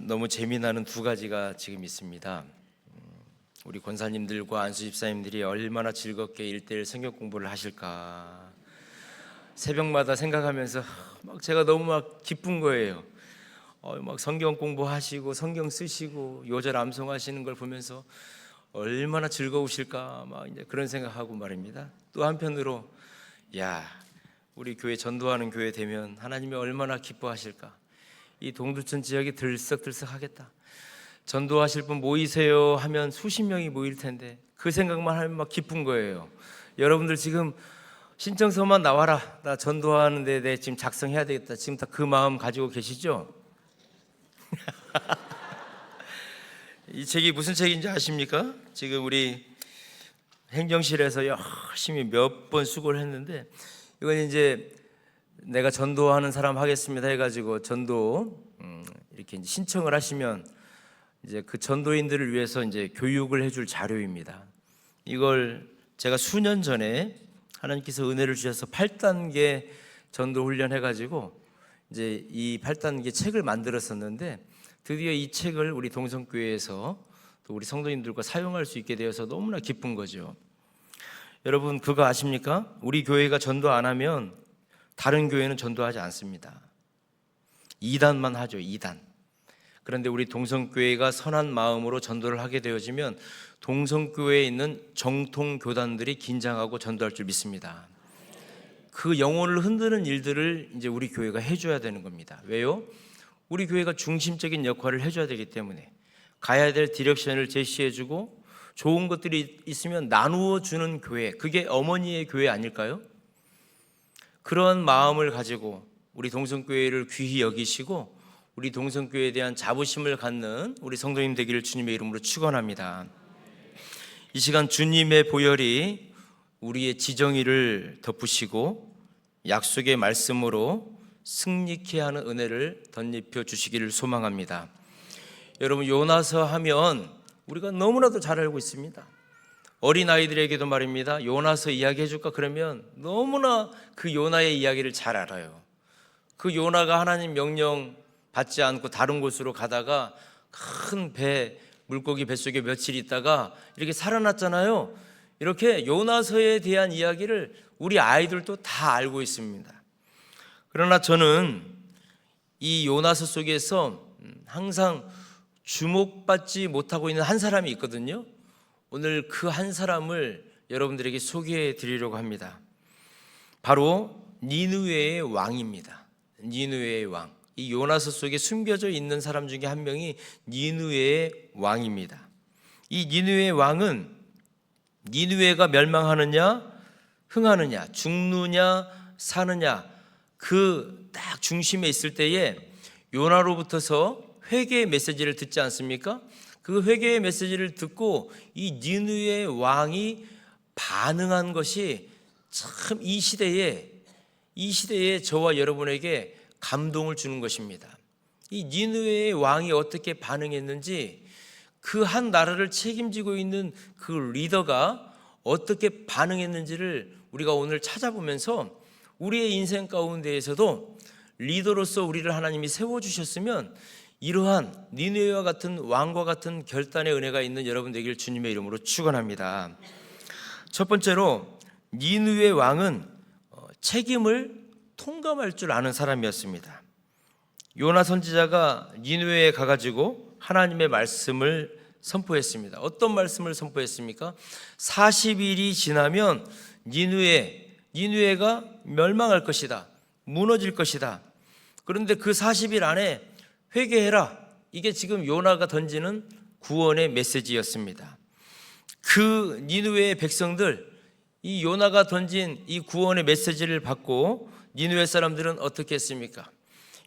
너무 재미나는 두 가지가 지금 있습니다. 우리 권사님들과 안수 집사님들이 얼마나 즐겁게 1:1 성경 공부를 하실까. 새벽마다 생각하면서 막 제가 너무 막 기쁜 거예요. 막 성경 공부하시고 성경 쓰시고 요절 암송하시는 걸 보면서 얼마나 즐거우실까 막 이제 그런 생각하고 말입니다. 또 한편으로 우리 교회 전도하는 교회 되면 하나님이 얼마나 기뻐하실까. 이 동두천 지역이 들썩들썩하겠다. 전도하실 분 모이세요 하면 수십 명이 모일 텐데 그 생각만 하면 막 기쁜 거예요. 여러분들 지금 신청서만 나와라. 나 전도하는데 내 지금 작성해야 되겠다. 지금 다 그 마음 가지고 계시죠? 이 책이 무슨 책인지 아십니까? 지금 우리 행정실에서 열심히 몇 번 수고를 했는데 이건 이제 내가 전도하는 사람 하겠습니다 해가지고 전도 이렇게 이제 신청을 하시면 이제 그 전도인들을 위해서 이제 교육을 해줄 자료입니다. 이걸 제가 수년 전에 하나님께서 은혜를 주셔서 8단계 전도 훈련 해가지고 이제 이 8단계 책을 만들었었는데 드디어 이 책을 우리 동성교회에서 또 우리 성도님들과 사용할 수 있게 되어서 너무나 기쁜 거죠. 여러분 그거 아십니까? 우리 교회가 전도 안 하면 다른 교회는 전도하지 않습니다. 2단만 하죠. 2단. 그런데 우리 동성교회가 선한 마음으로 전도를 하게 되어지면 동성교회에 있는 정통교단들이 긴장하고 전도할 줄 믿습니다. 그 영혼을 흔드는 일들을 이제 우리 교회가 해줘야 되는 겁니다. 왜요? 우리 교회가 중심적인 역할을 해줘야 되기 때문에 가야 될 디렉션을 제시해주고 좋은 것들이 있으면 나누어 주는 교회, 그게 어머니의 교회 아닐까요? 그런 마음을 가지고 우리 동성교회를 귀히 여기시고 우리 동성교회에 대한 자부심을 갖는 우리 성도님 되기를 주님의 이름으로 축원합니다. 이 시간 주님의 보혈이 우리의 지정의를 덮으시고 약속의 말씀으로 승리케 하는 은혜를 덧입혀 주시기를 소망합니다. 여러분 요나서 하면 우리가 너무나도 잘 알고 있습니다. 어린아이들에게도 말입니다. 요나서 이야기 해줄까 그러면 너무나 그 요나의 이야기를 잘 알아요. 그 요나가 하나님 명령 받지 않고 다른 곳으로 가다가 큰 배, 물고기 뱃속에 며칠 있다가 이렇게 살아났잖아요. 이렇게 요나서에 대한 이야기를 우리 아이들도 다 알고 있습니다. 그러나 저는 이 요나서 속에서 항상 주목받지 못하고 있는 한 사람이 있거든요. 오늘 그 한 사람을 여러분들에게 소개해 드리려고 합니다. 바로 니느웨의 왕입니다. 니느웨의 왕. 이 요나서 속에 숨겨져 있는 사람 중에 한 명이 니느웨의 왕입니다. 이 니느웨의 왕은 니느웨가 멸망하느냐 흥하느냐 죽느냐 사느냐 그 딱 중심에 있을 때에 요나로부터서 회개의 메시지를 듣지 않습니까? 그 회개의 메시지를 듣고 이 니느웨의 왕이 반응한 것이 참 이 시대에 저와 여러분에게 감동을 주는 것입니다. 이 니느웨의 왕이 어떻게 반응했는지 그 한 나라를 책임지고 있는 그 리더가 어떻게 반응했는지를 우리가 오늘 찾아보면서 우리의 인생 가운데에서도 리더로서 우리를 하나님이 세워주셨으면 이러한 니느웨와 같은 왕과 같은 결단의 은혜가 있는 여러분 되길 주님의 이름으로 축원합니다. 첫 번째로 니느웨 왕은 책임을 통감할 줄 아는 사람이었습니다. 요나 선지자가 니느웨에 가가지고 하나님의 말씀을 선포했습니다. 어떤 말씀을 선포했습니까? 40일이 지나면 니느웨가 멸망할 것이다. 무너질 것이다. 그런데 그 40일 안에 회개해라. 이게 지금 요나가 던지는 구원의 메시지였습니다. 그 니느웨의 백성들, 이 요나가 던진 이 구원의 메시지를 받고 니느웨 사람들은 어떻게 했습니까?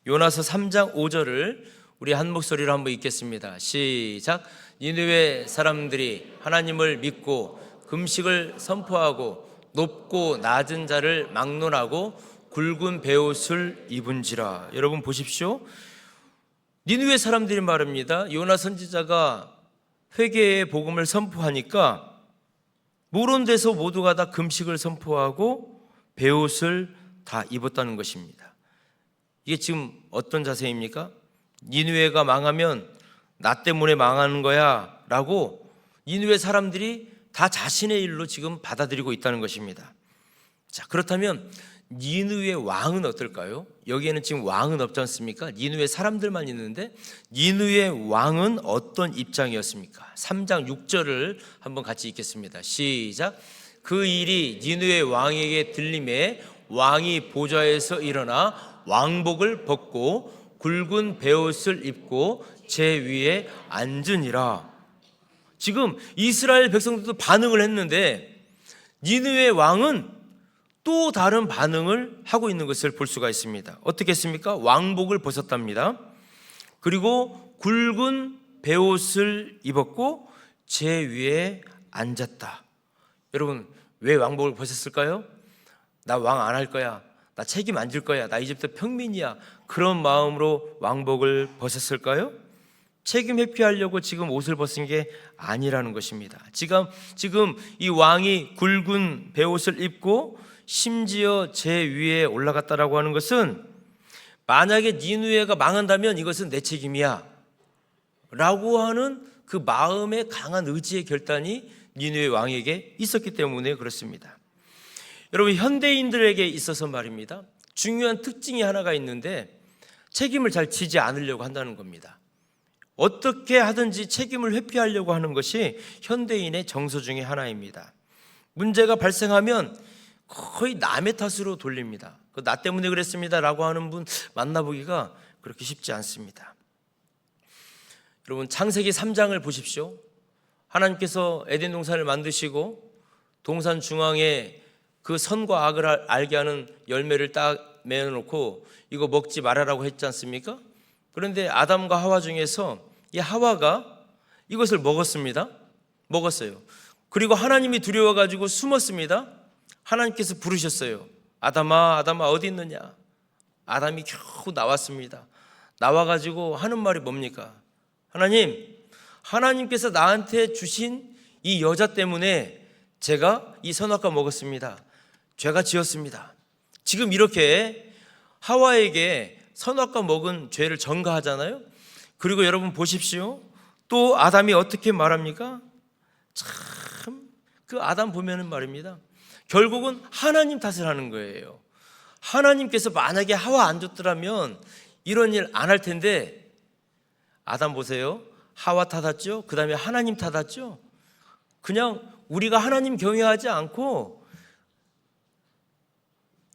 요나서 3장 5절을 우리 한 목소리로 한번 읽겠습니다. 시작. 니느웨 사람들이 하나님을 믿고 금식을 선포하고 높고 낮은 자를 막론하고 굵은 베옷을 입은지라. 여러분 보십시오. 니느웨 사람들이 말합니다. 요나 선지자가 회개의 복음을 선포하니까 모르는 데서 모두가 다 금식을 선포하고 베옷을 다 입었다는 것입니다. 이게 지금 어떤 자세입니까? 니느웨가 망하면 나 때문에 망하는 거야 라고 니느웨 사람들이 다 자신의 일로 지금 받아들이고 있다는 것입니다. 자, 그렇다면 니느웨 왕은 어떨까요? 여기에는 지금 왕은 없지 않습니까? 니느웨 사람들만 있는데 니느웨 왕은 어떤 입장이었습니까? 3장 6절을 한번 같이 읽겠습니다. 시작. 그 일이 니느웨 왕에게 들림에 왕이 보좌에서 일어나 왕복을 벗고 굵은 베옷을 입고 제 위에 앉으니라. 지금 이스라엘 백성들도 반응을 했는데 니느웨 왕은 또 다른 반응을 하고 있는 것을 볼 수가 있습니다. 어떻게 했습니까? 왕복을 벗었답니다. 그리고 굵은 베옷을 입었고 제 위에 앉았다. 여러분, 왜 왕복을 벗었을까요? 나 왕 안 할 거야, 나 책임 안 질 거야, 나 이제부터 평민이야, 그런 마음으로 왕복을 벗었을까요? 책임 회피하려고 지금 옷을 벗은 게 아니라는 것입니다. 지금 이 왕이 굵은 베옷을 입고 심지어 제 위에 올라갔다라고 하는 것은 만약에 니느웨가 망한다면 이것은 내 책임이야 라고 하는 그 마음의 강한 의지의 결단이 니느웨 왕에게 있었기 때문에 그렇습니다. 여러분, 현대인들에게 있어서 말입니다, 중요한 특징이 하나가 있는데 책임을 잘 지지 않으려고 한다는 겁니다. 어떻게 하든지 책임을 회피하려고 하는 것이 현대인의 정서 중에 하나입니다. 문제가 발생하면 거의 남의 탓으로 돌립니다. 나 때문에 그랬습니다 라고 하는 분 만나보기가 그렇게 쉽지 않습니다. 여러분, 창세기 3장을 보십시오. 하나님께서 에덴 동산을 만드시고 동산 중앙에 그 선과 악을 알게 하는 열매를 딱 매어놓고 이거 먹지 말아라고 했지 않습니까? 그런데 아담과 하와 중에서 이 하와가 이것을 먹었어요. 그리고 하나님이 두려워가지고 숨었습니다. 하나님께서 부르셨어요. 아담아, 아담아, 어디 있느냐? 아담이 겨우 나왔습니다. 나와가지고 하는 말이 뭡니까? 하나님께서 나한테 주신 이 여자 때문에 제가 이 선악과 먹었습니다. 죄가 지었습니다. 지금 이렇게 하와에게 선악과 먹은 죄를 전가하잖아요. 그리고 여러분 보십시오. 또 아담이 어떻게 말합니까? 참, 그 아담 보면은 말입니다, 결국은 하나님 탓을 하는 거예요. 하나님께서 만약에 하와 안 줬더라면 이런 일 안 할 텐데, 아담 보세요. 하와 탓했죠. 그 다음에 하나님 탓했죠. 그냥 우리가 하나님 경외하지 않고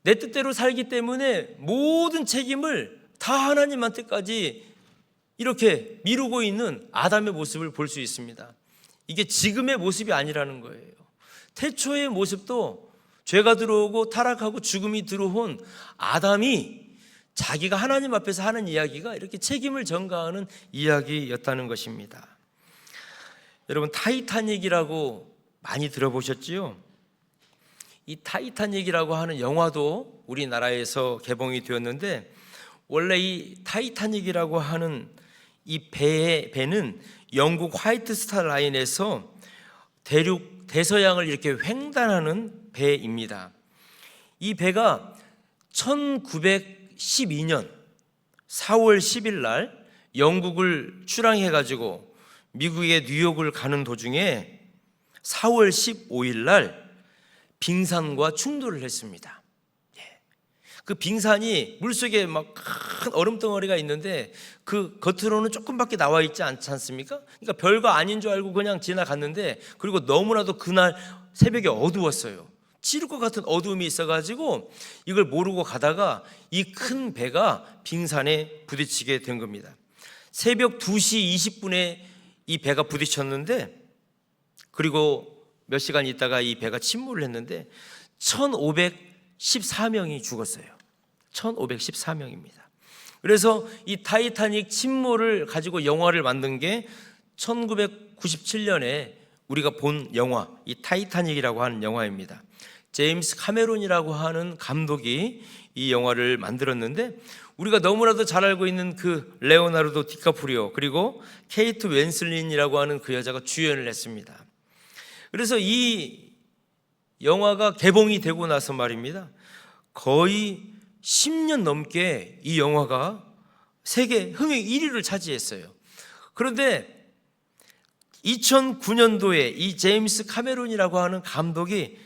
내 뜻대로 살기 때문에 모든 책임을 다 하나님한테까지 이렇게 미루고 있는 아담의 모습을 볼 수 있습니다. 이게 지금의 모습이 아니라는 거예요. 태초의 모습도 죄가 들어오고 타락하고 죽음이 들어온 아담이 자기가 하나님 앞에서 하는 이야기가 이렇게 책임을 전가하는 이야기였다는 것입니다. 여러분, 타이타닉이라고 많이 들어보셨지요? 이 타이타닉이라고 하는 영화도 우리나라에서 개봉이 되었는데, 원래 이 타이타닉이라고 하는 이 배는 영국 화이트 스타 라인에서 대서양을 이렇게 횡단하는 배입니다. 이 배가 1912년 4월 10일 날 영국을 출항해가지고 미국의 뉴욕을 가는 도중에 4월 15일 날 빙산과 충돌을 했습니다. 그 빙산이 물속에 막 큰 얼음덩어리가 있는데 그 겉으로는 조금밖에 나와 있지 않지 않습니까? 그러니까 별거 아닌 줄 알고 그냥 지나갔는데, 그리고 너무나도 그날 새벽에 어두웠어요. 찌를 것 같은 어두움이 있어가지고 이걸 모르고 가다가 이 큰 배가 빙산에 부딪히게 된 겁니다. 새벽 2시 20분에 이 배가 부딪혔는데, 그리고 몇 시간 있다가 이 배가 침몰을 했는데 1514명이 죽었어요. 1514명입니다. 그래서 이 타이타닉 침몰을 가지고 영화를 만든 게 1997년에 우리가 본 영화, 이 타이타닉이라고 하는 영화입니다. 제임스 카메론이라고 하는 감독이 이 영화를 만들었는데, 우리가 너무나도 잘 알고 있는 그 레오나르도 디카프리오, 그리고 케이트 윈슬릿이라고 하는 그 여자가 주연을 했습니다. 그래서 이 영화가 개봉이 되고 나서 말입니다, 거의 10년 넘게 이 영화가 세계 흥행 1위를 차지했어요. 그런데 2009년도에 이 제임스 카메론이라고 하는 감독이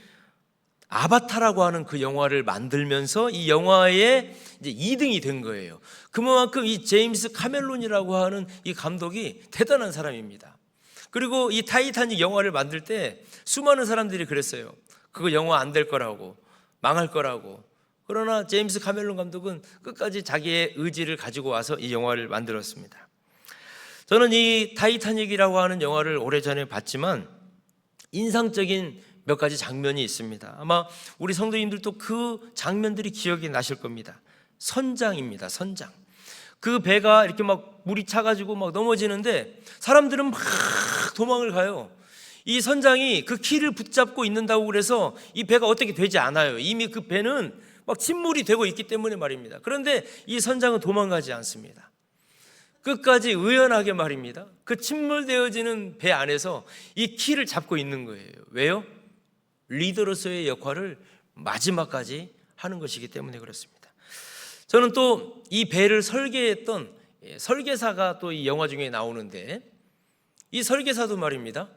아바타라고 하는 그 영화를 만들면서 이 영화에 이제 2등이 된 거예요. 그만큼 이 제임스 카멜론이라고 하는 이 감독이 대단한 사람입니다. 그리고 이 타이타닉 영화를 만들 때 수많은 사람들이 그랬어요. 그거 영화 안 될 거라고, 망할 거라고. 그러나 제임스 카멜론 감독은 끝까지 자기의 의지를 가지고 와서 이 영화를 만들었습니다. 저는 이 타이타닉이라고 하는 영화를 오래전에 봤지만 인상적인 몇 가지 장면이 있습니다. 아마 우리 성도님들도 그 장면들이 기억이 나실 겁니다. 선장입니다. 선장. 그 배가 이렇게 막 물이 차가지고 막 넘어지는데 사람들은 막 도망을 가요. 이 선장이 그 키를 붙잡고 있는다고 그래서 이 배가 어떻게 되지 않아요. 이미 그 배는 막 침몰이 되고 있기 때문에 말입니다. 그런데 이 선장은 도망가지 않습니다. 끝까지 의연하게 말입니다. 그 침몰되어지는 배 안에서 이 키를 잡고 있는 거예요. 왜요? 리더로서의 역할을 마지막까지 하는 것이기 때문에 그렇습니다. 저는 또 이 배를 설계했던 설계사가 또 이 영화 중에 나오는데 이 설계사도 말입니다.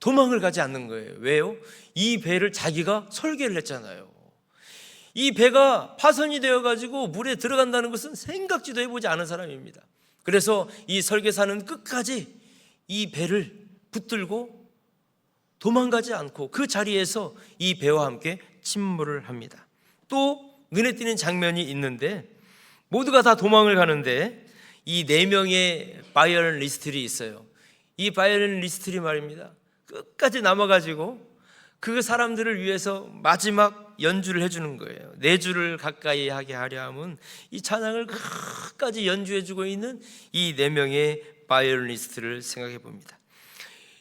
도망을 가지 않는 거예요. 왜요? 이 배를 자기가 설계를 했잖아요. 이 배가 파손이 되어가지고 물에 들어간다는 것은 생각지도 해보지 않은 사람입니다. 그래서 이 설계사는 끝까지 이 배를 붙들고 도망가지 않고 그 자리에서 이 배와 함께 침몰을 합니다. 또 눈에 띄는 장면이 있는데 모두가 다 도망을 가는데 이 4명의 바이올리니스트들이 있어요. 이 바이올리니스트들이 말입니다. 끝까지 남아가지고 그 사람들을 위해서 마지막 연주를 해주는 거예요. 4주를 가까이 하게 하려 함은 이 찬양을 끝까지 연주해주고 있는 이 4명의 바이올리니스트를 생각해 봅니다.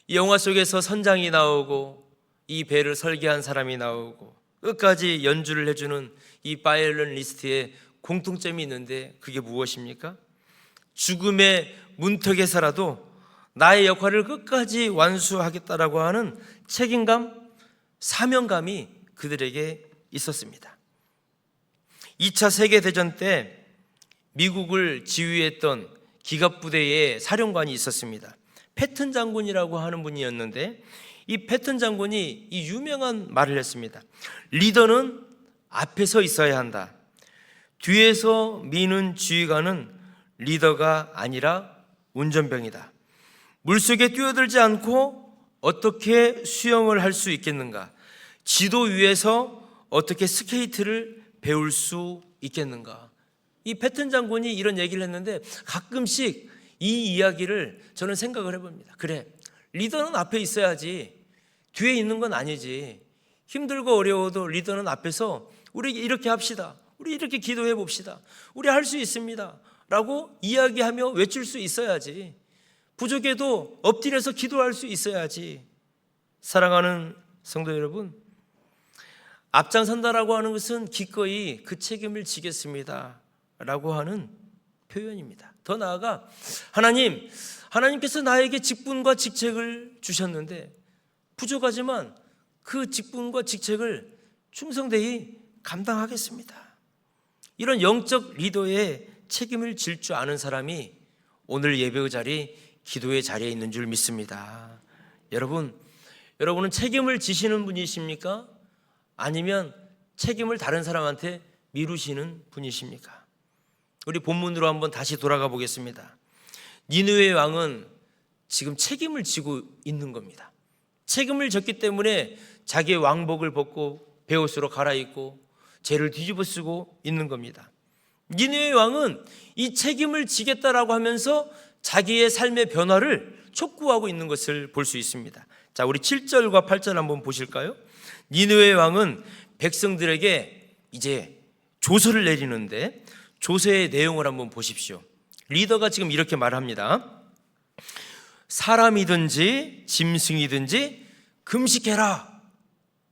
이 영화 속에서 선장이 나오고 이 배를 설계한 사람이 나오고 끝까지 연주를 해주는 이 바이올리니스트의 공통점이 있는데 그게 무엇입니까? 죽음의 문턱에서라도 나의 역할을 끝까지 완수하겠다라고 하는 책임감, 사명감이 그들에게 있었습니다. 2차 세계대전 때 미국을 지휘했던 기갑부대의 사령관이 있었습니다. 패튼 장군이라고 하는 분이었는데 이 패튼 장군이 이 유명한 말을 했습니다. 리더는 앞에 서 있어야 한다. 뒤에서 미는 지휘관은 리더가 아니라 운전병이다. 물속에 뛰어들지 않고 어떻게 수영을 할 수 있겠는가? 지도 위에서 어떻게 스케이트를 배울 수 있겠는가? 이 패튼 장군이 이런 얘기를 했는데 가끔씩 이 이야기를 저는 생각을 해봅니다. 그래, 리더는 앞에 있어야지 뒤에 있는 건 아니지. 힘들고 어려워도 리더는 앞에서 우리 이렇게 합시다. 우리 이렇게 기도해 봅시다. 우리 할 수 있습니다. 라고 이야기하며 외칠 수 있어야지. 부족해도 엎드려서 기도할 수 있어야지. 사랑하는 성도 여러분, 앞장선다라고 하는 것은 기꺼이 그 책임을 지겠습니다 라고 하는 표현입니다. 더 나아가 하나님께서 나에게 직분과 직책을 주셨는데 부족하지만 그 직분과 직책을 충성되이 감당하겠습니다. 이런 영적 리더의 책임을 질 줄 아는 사람이 오늘 예배의 자리, 기도의 자리에 있는 줄 믿습니다. 여러분은 책임을 지시는 분이십니까? 아니면 책임을 다른 사람한테 미루시는 분이십니까? 우리 본문으로 한번 다시 돌아가 보겠습니다. 니느웨 왕은 지금 책임을 지고 있는 겁니다. 책임을 졌기 때문에 자기의 왕복을 벗고 베옷으로 갈아입고 죄를 뒤집어 쓰고 있는 겁니다. 니느웨 왕은 이 책임을 지겠다라고 하면서 자기의 삶의 변화를 촉구하고 있는 것을 볼 수 있습니다. 자, 우리 7절과 8절 한번 보실까요? 니느웨 왕은 백성들에게 이제 조서를 내리는데 조서의 내용을 한번 보십시오. 리더가 지금 이렇게 말합니다. 사람이든지 짐승이든지 금식해라.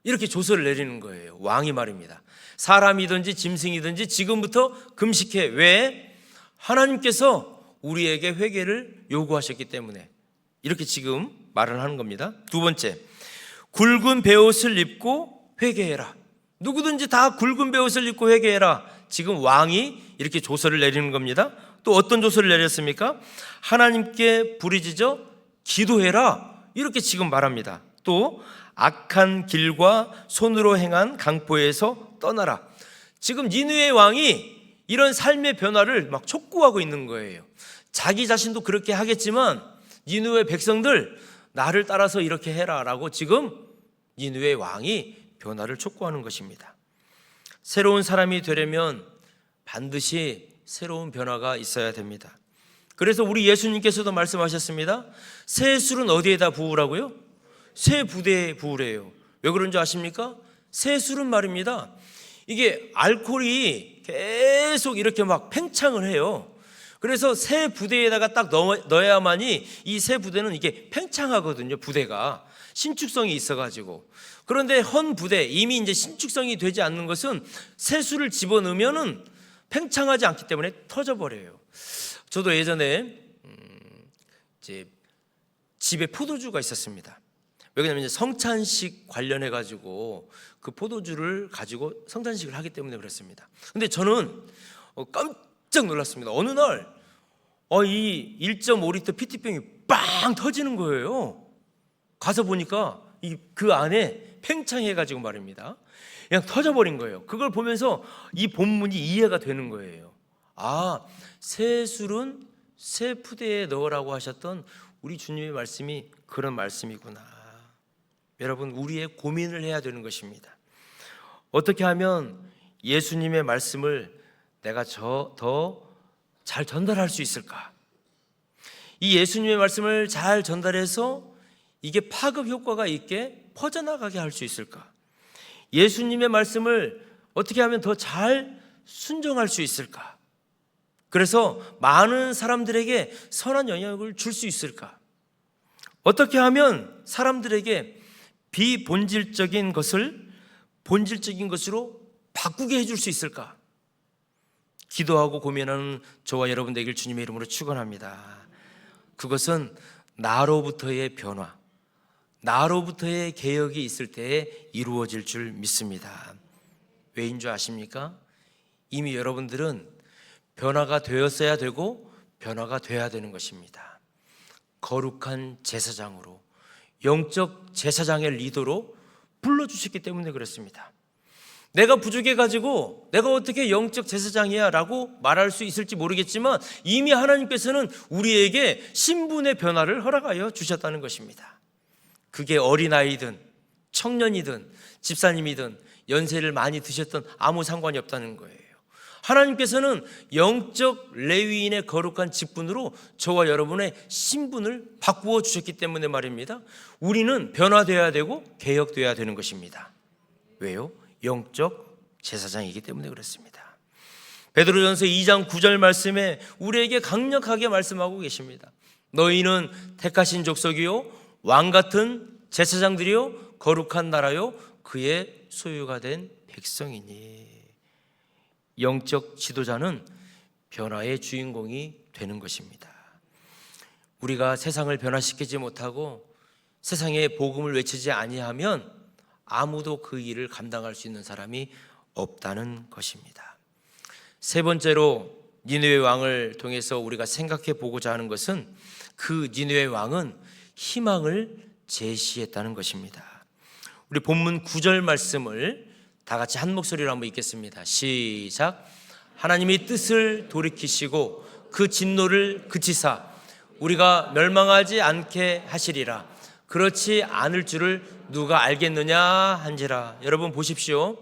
이렇게 조서를 내리는 거예요. 왕이 말입니다. 사람이든지 짐승이든지 지금부터 금식해. 왜? 하나님께서 우리에게 회개를 요구하셨기 때문에 이렇게 지금 말을 하는 겁니다. 두 번째, 굵은 베옷을 입고 회개해라. 누구든지 다 굵은 베옷을 입고 회개해라. 지금 왕이 이렇게 조서를 내리는 겁니다. 또 어떤 조서를 내렸습니까? 하나님께 부르짖어 기도해라, 이렇게 지금 말합니다. 또 악한 길과 손으로 행한 강포에서 떠나라. 지금 니느웨 왕이 이런 삶의 변화를 막 촉구하고 있는 거예요. 자기 자신도 그렇게 하겠지만 니느웨 백성들 나를 따라서 이렇게 해라 라고 지금 니느웨 왕이 변화를 촉구하는 것입니다. 새로운 사람이 되려면 반드시 새로운 변화가 있어야 됩니다. 그래서 우리 예수님께서도 말씀하셨습니다. 새 술은 어디에다 부으라고요? 새 부대에 부으래요. 왜 그런지 아십니까? 새 술은 말입니다, 이게 알코올이 계속 이렇게 막 팽창을 해요. 그래서 새 부대에다가 딱 넣어야만이 이 새 부대는 이게 팽창하거든요. 부대가 신축성이 있어가지고. 그런데 헌 부대, 이미 이제 신축성이 되지 않는 것은 새 술을 집어넣으면은 팽창하지 않기 때문에 터져버려요. 저도 예전에 이제 집에 포도주가 있었습니다. 왜냐하면 성찬식 관련해 가지고 그 포도주를 가지고 성찬식을 하기 때문에 그렇습니다. 근데 저는 깜짝 놀랐습니다. 어느 날 이 1.5리터 PT병이 빵 터지는 거예요. 가서 보니까 그 안에 팽창해 가지고 말입니다, 그냥 터져버린 거예요. 그걸 보면서 이 본문이 이해가 되는 거예요. 아, 새 술은 새 푸대에 넣으라고 하셨던 우리 주님의 말씀이 그런 말씀이구나. 여러분, 우리의 고민을 해야 되는 것입니다. 어떻게 하면 예수님의 말씀을 내가 더 잘 전달할 수 있을까? 이 예수님의 말씀을 잘 전달해서 이게 파급 효과가 있게 퍼져나가게 할 수 있을까? 예수님의 말씀을 어떻게 하면 더 잘 순종할 수 있을까? 그래서 많은 사람들에게 선한 영향을 줄 수 있을까? 어떻게 하면 사람들에게 비본질적인 것을 본질적인 것으로 바꾸게 해줄 수 있을까? 기도하고 고민하는 저와 여러분 되길 주님의 이름으로 축원합니다. 그것은 나로부터의 변화, 나로부터의 개혁이 있을 때에 이루어질 줄 믿습니다. 왜인 줄 아십니까? 이미 여러분들은 변화가 되었어야 되고 변화가 돼야 되는 것입니다. 거룩한 제사장으로, 영적 제사장의 리더로 불러주셨기 때문에 그렇습니다. 내가 부족해가지고 내가 어떻게 영적 제사장이야 라고 말할 수 있을지 모르겠지만 이미 하나님께서는 우리에게 신분의 변화를 허락하여 주셨다는 것입니다. 그게 어린아이든 청년이든 집사님이든 연세를 많이 드셨던 아무 상관이 없다는 거예요. 하나님께서는 영적 레위인의 거룩한 직분으로 저와 여러분의 신분을 바꾸어 주셨기 때문에 말입니다, 우리는 변화되어야 되고 개혁되어야 되는 것입니다. 왜요? 영적 제사장이기 때문에 그렇습니다. 베드로전서 2장 9절 말씀에 우리에게 강력하게 말씀하고 계십니다. 너희는 택하신 족속이요 왕같은 제사장들이요 거룩한 나라요 그의 소유가 된 백성이니. 영적 지도자는 변화의 주인공이 되는 것입니다. 우리가 세상을 변화시키지 못하고 세상에 복음을 외치지 아니하면 아무도 그 일을 감당할 수 있는 사람이 없다는 것입니다. 세 번째로 니느웨 왕을 통해서 우리가 생각해 보고자 하는 것은 그 니느웨 왕은 희망을 제시했다는 것입니다. 우리 본문 9절 말씀을 다 같이 한 목소리로 한번 읽겠습니다. 시작. 하나님이 뜻을 돌이키시고 그 진노를 그치사 우리가 멸망하지 않게 하시리라. 그렇지 않을 줄을 누가 알겠느냐 한지라. 여러분 보십시오.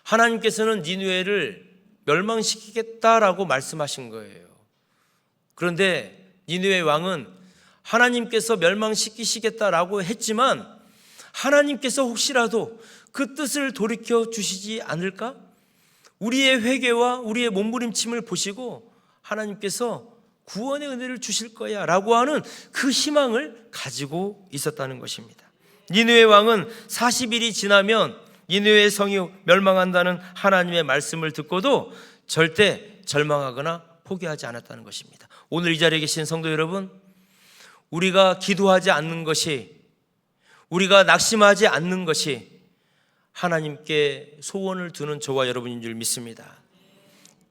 하나님께서는 니느웨를 멸망시키겠다라고 말씀하신 거예요. 그런데 니느웨 왕은 하나님께서 멸망시키시겠다라고 했지만 하나님께서 혹시라도 그 뜻을 돌이켜 주시지 않을까? 우리의 회개와 우리의 몸부림침을 보시고 하나님께서 구원의 은혜를 주실 거야 라고 하는 그 희망을 가지고 있었다는 것입니다. 니느웨 왕은 40일이 지나면 니느웨 성이 멸망한다는 하나님의 말씀을 듣고도 절대 절망하거나 포기하지 않았다는 것입니다. 오늘 이 자리에 계신 성도 여러분, 우리가 기도하지 않는 것이, 우리가 낙심하지 않는 것이 하나님께 소원을 두는 저와 여러분인 줄 믿습니다.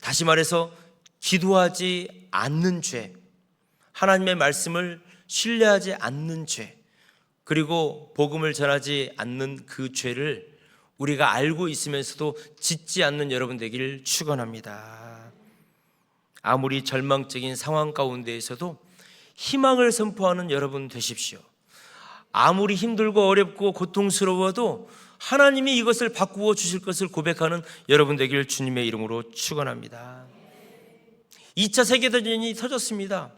다시 말해서 기도하지 않는 죄, 하나님의 말씀을 신뢰하지 않는 죄, 그리고 복음을 전하지 않는 그 죄를 우리가 알고 있으면서도 짓지 않는 여러분 되기를 축원합니다. 아무리 절망적인 상황 가운데에서도 희망을 선포하는 여러분 되십시오. 아무리 힘들고 어렵고 고통스러워도 하나님이 이것을 바꾸어 주실 것을 고백하는 여러분 되기를 주님의 이름으로 축원합니다. 2차 세계대전이 터졌습니다.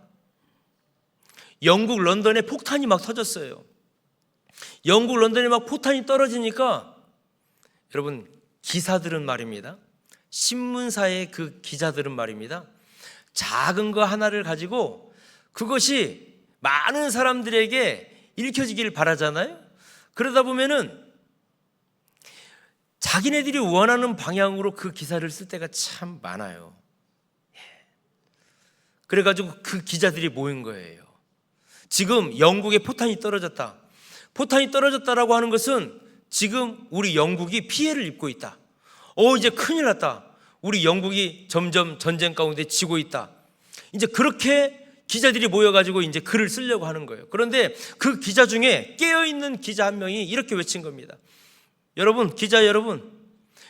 영국 런던에 폭탄이 막 터졌어요. 영국 런던에 막 폭탄이 떨어지니까 여러분, 기사들은 말입니다, 신문사의 그 기자들은 말입니다, 작은 거 하나를 가지고 그것이 많은 사람들에게 읽혀지기를 바라잖아요. 그러다 보면은 자기네들이 원하는 방향으로 그 기사를 쓸 때가 참 많아요. 그래가지고 그 기자들이 모인 거예요. 지금 영국에 포탄이 떨어졌다. 포탄이 떨어졌다라고 하는 것은 지금 우리 영국이 피해를 입고 있다. 이제 큰일 났다. 우리 영국이 점점 전쟁 가운데 지고 있다. 이제 그렇게 기자들이 모여가지고 이제 글을 쓰려고 하는 거예요. 그런데 그 기자 중에 깨어있는 기자 한 명이 이렇게 외친 겁니다. 여러분, 기자 여러분,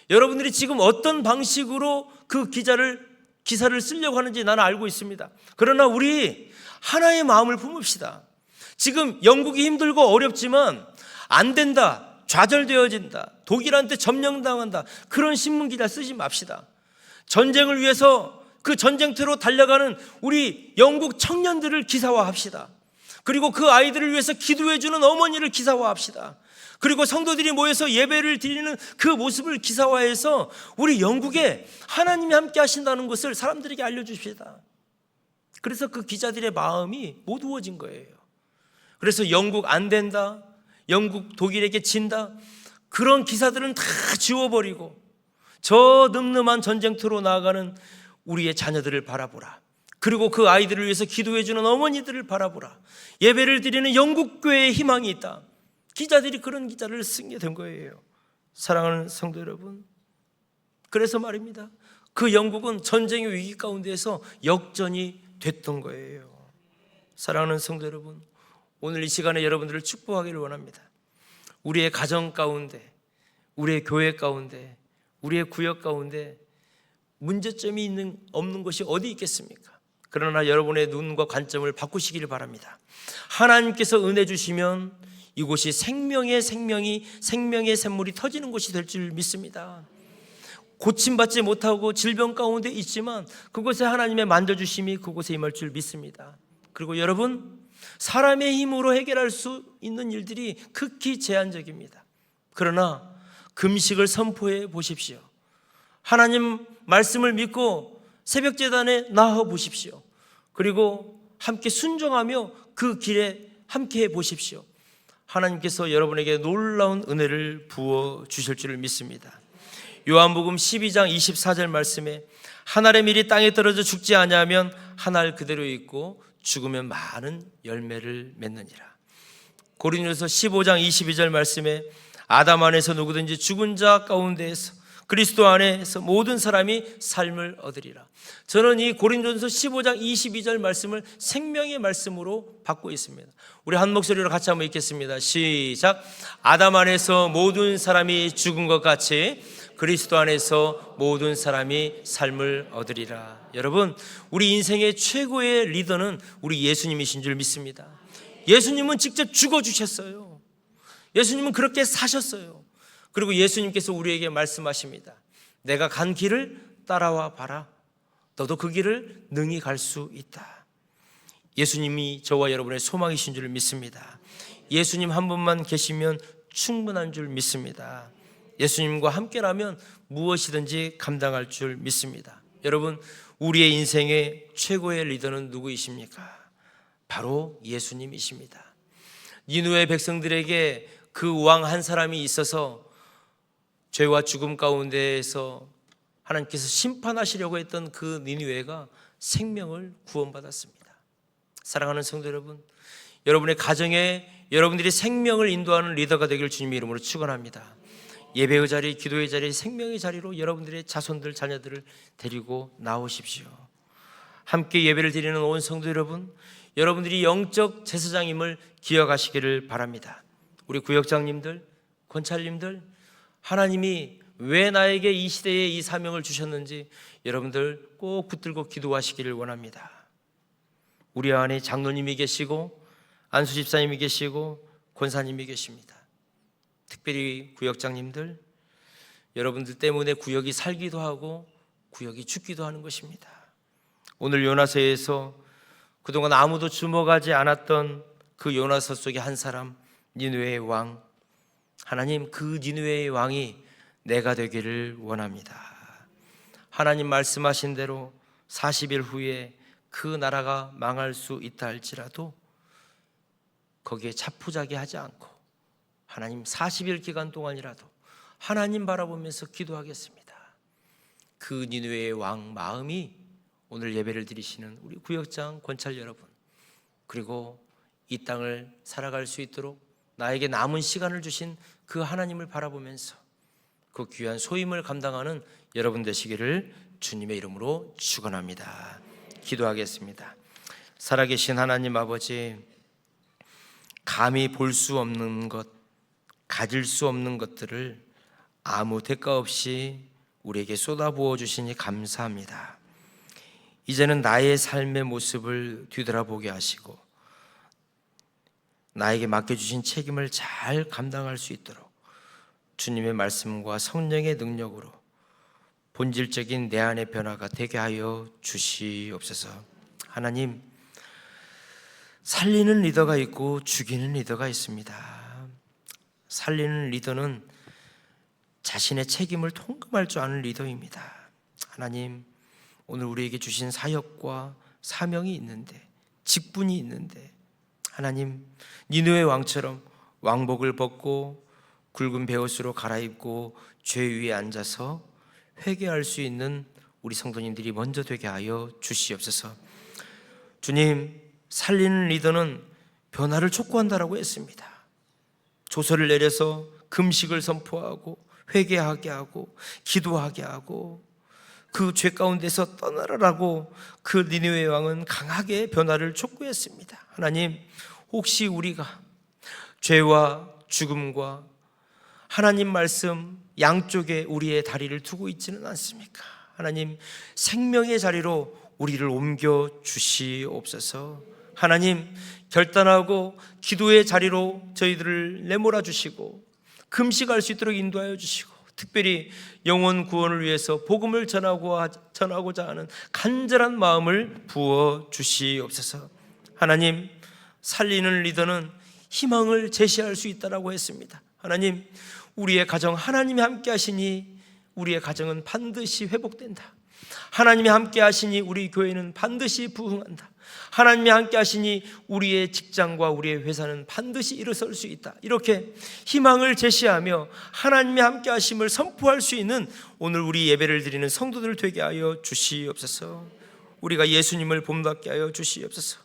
여러분들이 지금 어떤 방식으로 그 기사를 쓰려고 하는지 나는 알고 있습니다. 그러나 우리 하나의 마음을 품읍시다. 지금 영국이 힘들고 어렵지만 안 된다, 좌절되어진다, 독일한테 점령당한다, 그런 신문 기사 쓰지 맙시다. 전쟁을 위해서 그 전쟁터로 달려가는 우리 영국 청년들을 기사화합시다. 그리고 그 아이들을 위해서 기도해주는 어머니를 기사화합시다. 그리고 성도들이 모여서 예배를 드리는 그 모습을 기사화해서 우리 영국에 하나님이 함께 하신다는 것을 사람들에게 알려주십시다. 그래서 그 기자들의 마음이 못 우어진 거예요. 그래서 영국 안 된다, 영국 독일에게 진다, 그런 기사들은 다 지워버리고 저 늠름한 전쟁터로 나아가는 우리의 자녀들을 바라보라. 그리고 그 아이들을 위해서 기도해주는 어머니들을 바라보라. 예배를 드리는 영국 교회에 희망이 있다. 기자들이 그런 기자를 쓰게 된 거예요. 사랑하는 성도 여러분, 그래서 말입니다, 그 영국은 전쟁의 위기 가운데에서 역전이 됐던 거예요. 사랑하는 성도 여러분, 오늘 이 시간에 여러분들을 축복하기를 원합니다. 우리의 가정 가운데, 우리의 교회 가운데, 우리의 구역 가운데 문제점이 없는 것이 어디 있겠습니까? 그러나 여러분의 눈과 관점을 바꾸시기를 바랍니다. 하나님께서 은혜 주시면 이곳이 생명의 샘물이 터지는 곳이 될 줄 믿습니다. 고침받지 못하고 질병 가운데 있지만 그곳에 하나님의 만져주심이 그곳에 임할 줄 믿습니다. 그리고 여러분, 사람의 힘으로 해결할 수 있는 일들이 극히 제한적입니다. 그러나 금식을 선포해 보십시오. 하나님 말씀을 믿고 새벽제단에 나와 보십시오. 그리고 함께 순종하며 그 길에 함께 해 보십시오. 하나님께서 여러분에게 놀라운 은혜를 부어 주실 줄을 믿습니다. 요한복음 12장 24절 말씀에 한 알의 밀이 땅에 떨어져 죽지 아니하면 한 알 그대로 있고 죽으면 많은 열매를 맺느니라. 고린도서 15장 22절 말씀에 아담 안에서 누구든지 죽은 자 가운데에서 그리스도 안에서 모든 사람이 삶을 얻으리라. 저는 이 고린도전서 15장 22절 말씀을 생명의 말씀으로 받고 있습니다. 우리 한 목소리로 같이 한번 읽겠습니다. 시작. 아담 안에서 모든 사람이 죽은 것 같이 그리스도 안에서 모든 사람이 삶을 얻으리라. 여러분, 우리 인생의 최고의 리더는 우리 예수님이신 줄 믿습니다. 예수님은 직접 죽어주셨어요. 예수님은 그렇게 사셨어요. 그리고 예수님께서 우리에게 말씀하십니다. 내가 간 길을 따라와 봐라. 너도 그 길을 능히 갈 수 있다. 예수님이 저와 여러분의 소망이신 줄 믿습니다. 예수님 한 분만 계시면 충분한 줄 믿습니다. 예수님과 함께라면 무엇이든지 감당할 줄 믿습니다. 여러분, 우리의 인생의 최고의 리더는 누구이십니까? 바로 예수님이십니다. 니느웨 백성들에게 그 왕 한 사람이 있어서 죄와 죽음 가운데에서 하나님께서 심판하시려고 했던 그 니느웨가 생명을 구원받았습니다. 사랑하는 성도 여러분, 여러분의 가정에 여러분들이 생명을 인도하는 리더가 되길 주님의 이름으로 축원합니다. 예배의 자리, 기도의 자리, 생명의 자리로 여러분들의 자손들, 자녀들을 데리고 나오십시오. 함께 예배를 드리는 온 성도 여러분, 여러분들이 영적 제사장임을 기억하시기를 바랍니다. 우리 구역장님들, 권찰님들, 하나님이 왜 나에게 이 시대에 이 사명을 주셨는지 여러분들 꼭 붙들고 기도하시기를 원합니다. 우리 안에 장로님이 계시고 안수 집사님이 계시고 권사님이 계십니다. 특별히 구역장님들, 여러분들 때문에 구역이 살기도 하고 구역이 죽기도 하는 것입니다. 오늘 요나서에서 그동안 아무도 주목하지 않았던 그 요나서 속의 한 사람, 니느웨의 왕, 하나님 그 니느웨의 왕이 내가 되기를 원합니다. 하나님 말씀하신 대로 40일 후에 그 나라가 망할 수 있다 할지라도 거기에 자포자기하지 않고 하나님 40일 기간 동안이라도 하나님 바라보면서 기도하겠습니다. 그 니느웨의 왕 마음이 오늘 예배를 드리시는 우리 구역장 권찰 여러분, 그리고 이 땅을 살아갈 수 있도록 나에게 남은 시간을 주신 그 하나님을 바라보면서 그 귀한 소임을 감당하는 여러분 되시기를 주님의 이름으로 축원합니다. 기도하겠습니다. 살아계신 하나님 아버지, 감히 볼 수 없는 것, 가질 수 없는 것들을 아무 대가 없이 우리에게 쏟아부어 주시니 감사합니다. 이제는 나의 삶의 모습을 뒤돌아보게 하시고 나에게 맡겨주신 책임을 잘 감당할 수 있도록 주님의 말씀과 성령의 능력으로 본질적인 내 안의 변화가 되게 하여 주시옵소서. 하나님, 살리는 리더가 있고 죽이는 리더가 있습니다. 살리는 리더는 자신의 책임을 통감할 줄 아는 리더입니다. 하나님, 오늘 우리에게 주신 사역과 사명이 있는데, 직분이 있는데, 하나님, 니느웨 왕처럼 왕복을 벗고 굵은 베옷으로 갈아입고 죄 위에 앉아서 회개할 수 있는 우리 성도님들이 먼저 되게 하여 주시옵소서. 주님, 살리는 리더는 변화를 촉구한다라고 했습니다. 조서를 내려서 금식을 선포하고 회개하게 하고 기도하게 하고 그 죄 가운데서 떠나라라고 그 니느웨 왕은 강하게 변화를 촉구했습니다. 하나님, 혹시 우리가 죄와 죽음과 하나님 말씀 양쪽에 우리의 다리를 두고 있지는 않습니까? 하나님, 생명의 자리로 우리를 옮겨 주시옵소서. 하나님, 결단하고 기도의 자리로 저희들을 내몰아 주시고 금식할 수 있도록 인도하여 주시고, 특별히 영혼 구원을 위해서 복음을 전하고자 하는 간절한 마음을 부어 주시옵소서. 하나님, 살리는 리더는 희망을 제시할 수 있다라고 했습니다. 하나님, 우리의 가정 하나님이 함께 하시니 우리의 가정은 반드시 회복된다. 하나님이 함께 하시니 우리 교회는 반드시 부흥한다. 하나님이 함께 하시니 우리의 직장과 우리의 회사는 반드시 일어설 수 있다. 이렇게 희망을 제시하며 하나님이 함께 하심을 선포할 수 있는 오늘 우리 예배를 드리는 성도들 되게 하여 주시옵소서. 우리가 예수님을 본받게 하여 주시옵소서.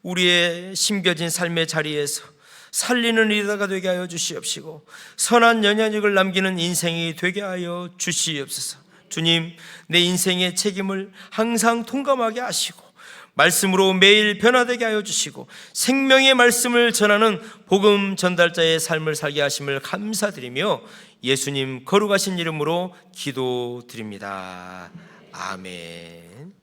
우리의 심겨진 삶의 자리에서 살리는 리더가 되게 하여 주시옵시고 선한 영향력을 남기는 인생이 되게 하여 주시옵소서. 주님, 내 인생의 책임을 항상 통감하게 하시고 말씀으로 매일 변화되게 하여 주시고 생명의 말씀을 전하는 복음 전달자의 삶을 살게 하심을 감사드리며 예수님 거룩하신 이름으로 기도드립니다. 아멘.